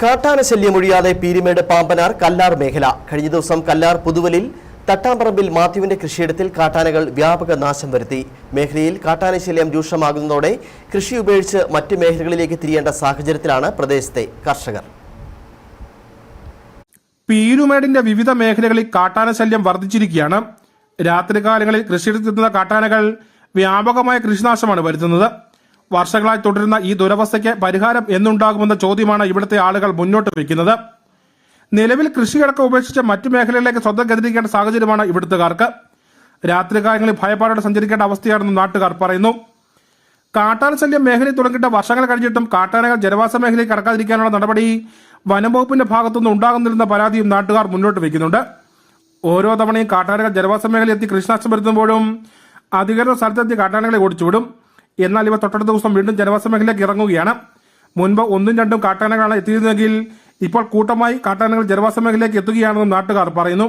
കാട്ടാന ശല്യമൊഴിയാതെ പീരുമേട് പാമ്പനാർ കല്ലാർ മേഖല. കഴിഞ്ഞ ദിവസം കല്ലാർ പുതുവലിൽ തട്ടാമ്പറമ്പിൽ മാത്യുവിന്റെ കൃഷിയിടത്തിൽ കാട്ടാനകൾ വ്യാപക നാശം വരുത്തി. മേഖലയിൽ കാട്ടാന ശല്യം രൂക്ഷമാകുന്നതോടെ കൃഷി ഉപേക്ഷിച്ച് മറ്റ് മേഖലകളിലേക്ക് തിരിയേണ്ട സാഹചര്യത്തിലാണ് പ്രദേശത്തെ കർഷകർ. പീരുമേടിന്റെ വിവിധ മേഖലകളിൽ കാട്ടാന ശല്യം വർദ്ധിച്ചിരിക്കുകയാണ്. രാത്രികാലങ്ങളിൽ കൃഷിയിടത്തെത്തുന്ന കാട്ടാനകൾ വ്യാപകമായ കൃഷിനാശമാണ് വരുത്തുന്നത്. വർഷങ്ങളായി തുടരുന്ന ഈ ദുരവസ്ഥയ്ക്ക് പരിഹാരം എന്നുണ്ടാകുമെന്ന ചോദ്യമാണ് ഇവിടുത്തെ ആളുകൾ മുന്നോട്ട് വയ്ക്കുന്നത്. നിലവിൽ കൃഷിയടക്കം ഉപേക്ഷിച്ച് മറ്റു മേഖലകളിലേക്ക് സ്വന്തം ഗതിരിക്കേണ്ട സാഹചര്യമാണ് ഇവിടുത്തുകാർക്ക്. രാത്രികാലങ്ങളിൽ ഭയപ്പാടോടെ സഞ്ചരിക്കേണ്ട അവസ്ഥയാണെന്ന് നാട്ടുകാർ പറയുന്നു. കാട്ടാന ശല്യം മേഖലയിൽ തുടങ്ങിയിട്ട് വർഷങ്ങൾ കഴിഞ്ഞിട്ടും കാട്ടാനകൾ ജനവാസ മേഖലയിൽ കടക്കാതിരിക്കാനുള്ള നടപടി വനംവകുപ്പിന്റെ ഭാഗത്തുനിന്ന് ഉണ്ടാകുന്നില്ലെന്ന പരാതിയും നാട്ടുകാർ മുന്നോട്ട് വയ്ക്കുന്നുണ്ട്. ഓരോ തവണയും കാട്ടാനകൾ ജനവാസ മേഖലയിൽ എത്തി കൃഷിനാശം വരുത്തുമ്പോഴും അധികൃതർ സ്ഥലത്തെത്തി കാട്ടാനകളെ ഓടിച്ചുവിടും. എന്നാൽ ഇവ തൊട്ടടുത്ത ദിവസം വീണ്ടും ജനവാസ മേഖലയിലേക്ക് ഇറങ്ങുകയാണ്. മുൻപ് 1-2 കാട്ടാനകളാണ് എത്തിയിരുന്നെങ്കിൽ ഇപ്പോൾ കൂട്ടമായി കാട്ടാനകൾ ജനവാസ മേഖലയിലേക്ക് എത്തുകയാണെന്നും നാട്ടുകാർ പറയുന്നു.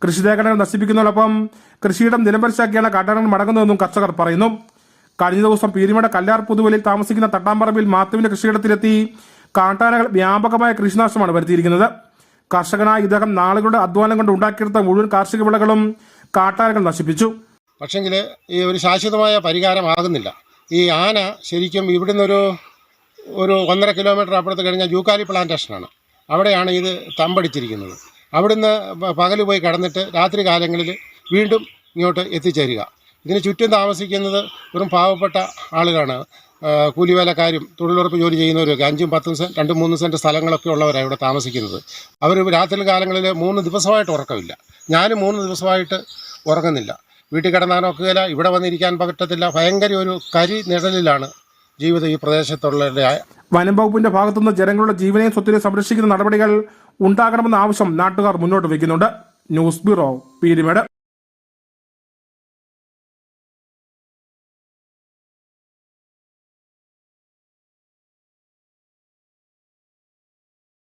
കൃഷിരേഖകൾ നശിപ്പിക്കുന്നതോടൊപ്പം കൃഷിയിടം നിലംപരിശാക്കിയാണ് കാട്ടാനകൾ മടങ്ങുന്നതെന്നും കർഷകർ പറയുന്നു. കഴിഞ്ഞ ദിവസം പീരുമേട് കല്ലാർ പുതുവലിൽ താമസിക്കുന്ന തട്ടാമ്പറമ്പിൽ മാത്യുവിന്റെ കൃഷിയിടത്തിലെത്തി കാട്ടാനകൾ വ്യാപകമായ കൃഷിനാശമാണ് വരുത്തിയിരിക്കുന്നത്. കർഷകനായ ഇദ്ദേഹം നാളുകളുടെ അധ്വാനം കൊണ്ട് ഉണ്ടാക്കിയെടുത്ത മുഴുവൻ കാർഷിക വിളകളും കാട്ടാനകൾ നശിപ്പിച്ചു. പക്ഷെങ്കിൽ ഈ ഒരു ശാശ്വതമായ പരിഹാരമാകുന്നില്ല. ഈ ആന ശരിക്കും ഇവിടുന്ന് ഒരു 1.5 കിലോമീറ്റർ അപ്പുറത്ത് കഴിഞ്ഞാൽ ജൂക്കാലി പ്ലാന്റേഷനാണ്. അവിടെയാണ് ഇത് തമ്പടിച്ചിരിക്കുന്നത്. അവിടുന്ന് പകൽ പോയി കടന്നിട്ട് രാത്രി കാലങ്ങളിൽ വീണ്ടും ഇങ്ങോട്ട് എത്തിച്ചേരുക. ഇതിന് ചുറ്റും താമസിക്കുന്നത് വെറും പാവപ്പെട്ട ആളുകളാണ്. കൂലിവേലക്കാരും തൊഴിലുറപ്പ് ജോലി ചെയ്യുന്നവരൊക്കെ 5-10 സെൻറ്റ് 2-3 സെൻറ്റ് സ്ഥലങ്ങളൊക്കെ ഉള്ളവരാണ് ഇവിടെ താമസിക്കുന്നത്. അവർ രാത്രി കാലങ്ങളിൽ 3 ദിവസമായിട്ട് ഉറക്കമില്ല. ഞാനും 3 ദിവസമായിട്ട് ഉറങ്ങുന്നില്ല. വീട്ടിൽ കിടന്നാനൊക്കുകയില്ല, ഇവിടെ വന്നിരിക്കാൻ പറ്റത്തില്ല. ഭയങ്കര ഒരു കരി നിഴലിലാണ് ജീവിതം ഈ പ്രദേശത്തുള്ളവരുടെ. വനം വകുപ്പിന്റെ ഭാഗത്തുനിന്ന് ജനങ്ങളുടെ ജീവനെയും സ്വത്തിനെയും സംരക്ഷിക്കുന്ന നടപടികൾ ഉണ്ടാകണമെന്ന ആവശ്യം നാട്ടുകാർ മുന്നോട്ട് വയ്ക്കുന്നുണ്ട്. News bureau, Peermade.